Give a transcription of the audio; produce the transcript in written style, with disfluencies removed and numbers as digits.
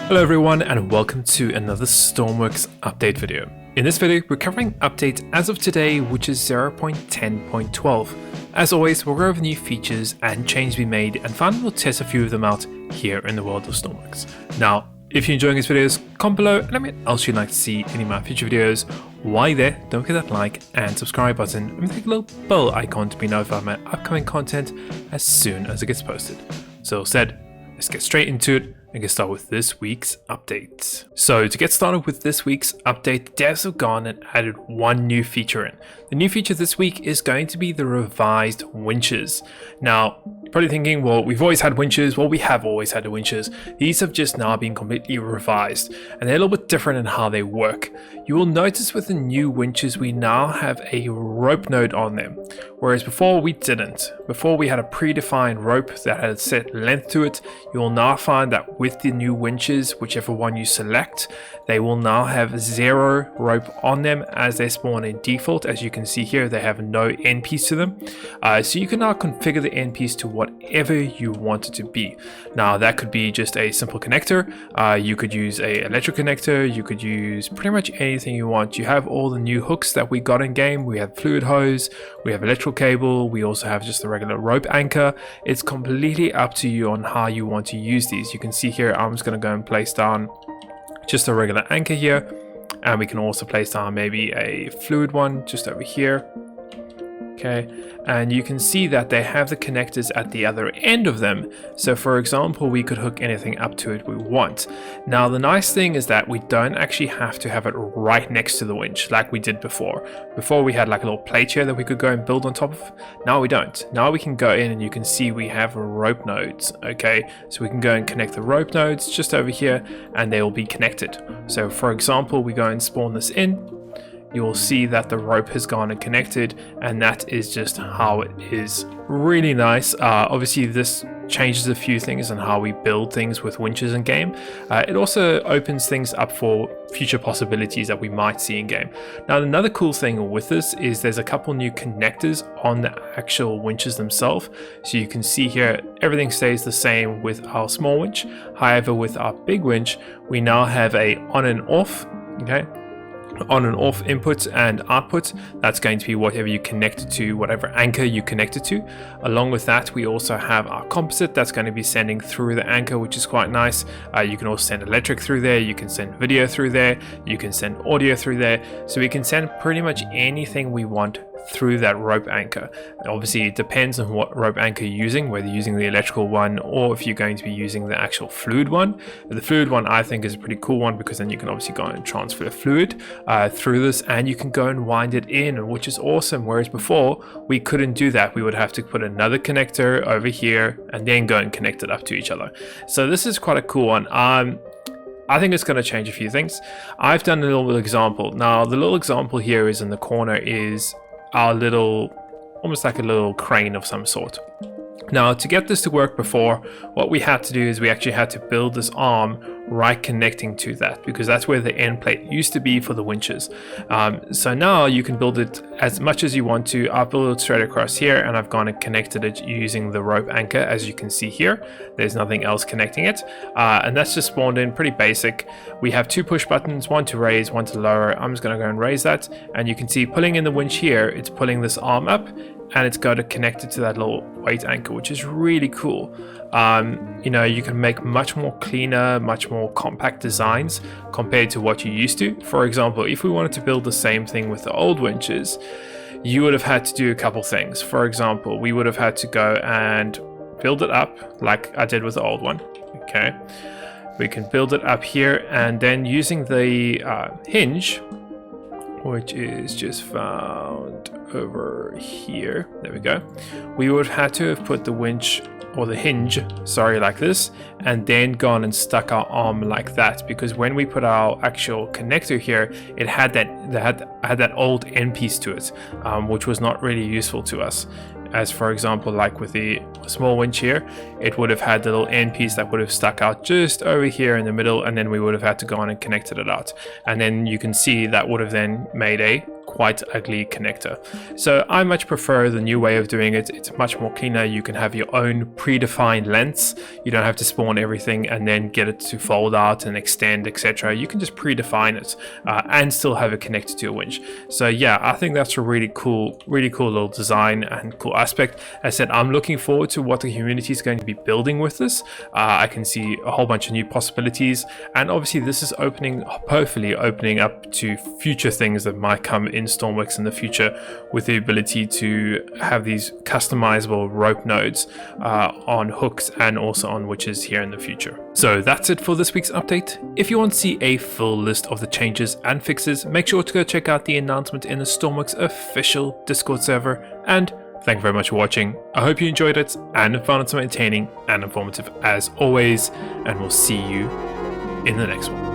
Hello everyone and welcome to another Stormworks update video. In this video we're covering updates as of today, which is 0.10.12. As always, we'll go over new features and changes we made, and finally we'll test a few of them out here in the world of Stormworks. Now, if you're enjoying these videos, comment below and let me know what else you'd like to see in my future videos. While you're there, don't forget that like and subscribe button and click the little bell icon to be notified of my upcoming content as soon as it gets posted. So all said, let's get straight into it and get started with this week's update. So to get started with this week's update, devs have gone and added one new feature in. The new feature this week is going to be the revised winches. Now, you're probably thinking, well, we've always had winches. Well, we have always had the winches. These have just now been completely revised, and they're a little bit different in how they work. You will notice with the new winches, we now have a rope node on them, whereas before we didn't. Before we had a predefined rope that had a set length to it. You will now find that with the new winches, whichever one you select, they will now have 0 rope on them as they spawn in default. As you can see here, they have no end piece to them. So you can now configure the end piece to whatever you want it to be. Now that could be just a simple connector. You could use a electric connector. You could use pretty much anything you want. You have all the new hooks that we got in game. We have fluid hose, we have electrical cable, we also have just the regular rope anchor. It's completely up to you on how you want to use these. You can see here, I'm just going to go and place down just a regular anchor here, and we can also place down maybe a fluid one just over here. Okay, and you can see that they have the connectors at the other end of them. So for example, we could hook anything up to it we want. Now the nice thing is that we don't actually have to have it right next to the winch like we did before. Before we had like a little plate here that we could go and build on top of. Now we don't. Now we can go in and you can see we have rope nodes. Okay, so we can go and connect the rope nodes just over here and they will be connected. So for example, we go and spawn this in. You'll see that the rope has gone and connected, and that is just how it is. Really nice. Obviously this changes a few things on how we build things with winches in game. It also opens things up for future possibilities that we might see in game. Now another cool thing with this is there's a couple new connectors on the actual winches themselves. So you can see here everything stays the same with our small winch. However, with our big winch we now have a on and off. Okay, on and off input and output. That's going to be whatever you connect it to, whatever anchor you connect it to. Along with that, we also have our composite that's going to be sending through the anchor, which is quite nice. You can also send electric through there, you can send video through there, you can send audio through there. So we can send pretty much anything we want through that rope anchor. Obviously it depends on what rope anchor you're using, whether you're using the electrical one or if you're going to be using the actual fluid one. The fluid one I think is a pretty cool one because then you can obviously go and transfer fluid through this, and you can go and wind it in, which is awesome, whereas before we couldn't do that. We would have to put another connector over here and then go and connect it up to each other. So this is quite a cool one. I think it's going to change a few things. I've done a little example. Now the little example here is in the corner is our little, almost like a little crane of some sort. Now to get this to work before, what we had to do is we actually had to build this arm right connecting to that, because that's where the end plate used to be for the winches. So now you can build it as much as you want to. I've built it straight across here and I've gone and connected it using the rope anchor. As you can see here, there's nothing else connecting it, and that's just spawned in pretty basic. We have 2 push buttons, one to raise, one to lower. I'm just going to go and raise that, and you can see pulling in the winch here, it's pulling this arm up and it's got to connect it to that little weight anchor, which is really cool. You know, you can make much more cleaner, much more compact designs compared to what you used to. For example, if we wanted to build the same thing with the old winches, you would have had to do a couple things. For example, we would have had to go and build it up like I did with the old one. Okay, we can build it up here, and then using the hinge, which is just found over here, there we go, we would have had to have put the winch or the hinge, sorry, like this, and then gone and stuck our arm like that, because when we put our actual connector here, it had that old end piece to it, which was not really useful to us. As for example, like with the small winch here, it would have had the little end piece that would have stuck out just over here in the middle, and then we would have had to go on and connected it out. And then you can see that would have then made a quite ugly connector. So I much prefer the new way of doing it. It's much more cleaner. You can have your own predefined lengths. You don't have to spawn everything and then get it to fold out and extend, etc. You can just predefine it and still have it connected to your winch. So yeah, I think that's a really cool little design and cool aspect. As I said, I'm looking forward to what the community is going to be building with this. I can see a whole bunch of new possibilities, and obviously this is hopefully opening up to future things that might come in Stormworks in the future, with the ability to have these customizable rope nodes on hooks and also on winches here in the future. So that's it for this week's update. If you want to see a full list of the changes and fixes, make sure to go check out the announcement in the Stormworks official Discord server. And thank you very much for watching. I hope you enjoyed it and found it so entertaining and informative as always, and we'll see you in the next one.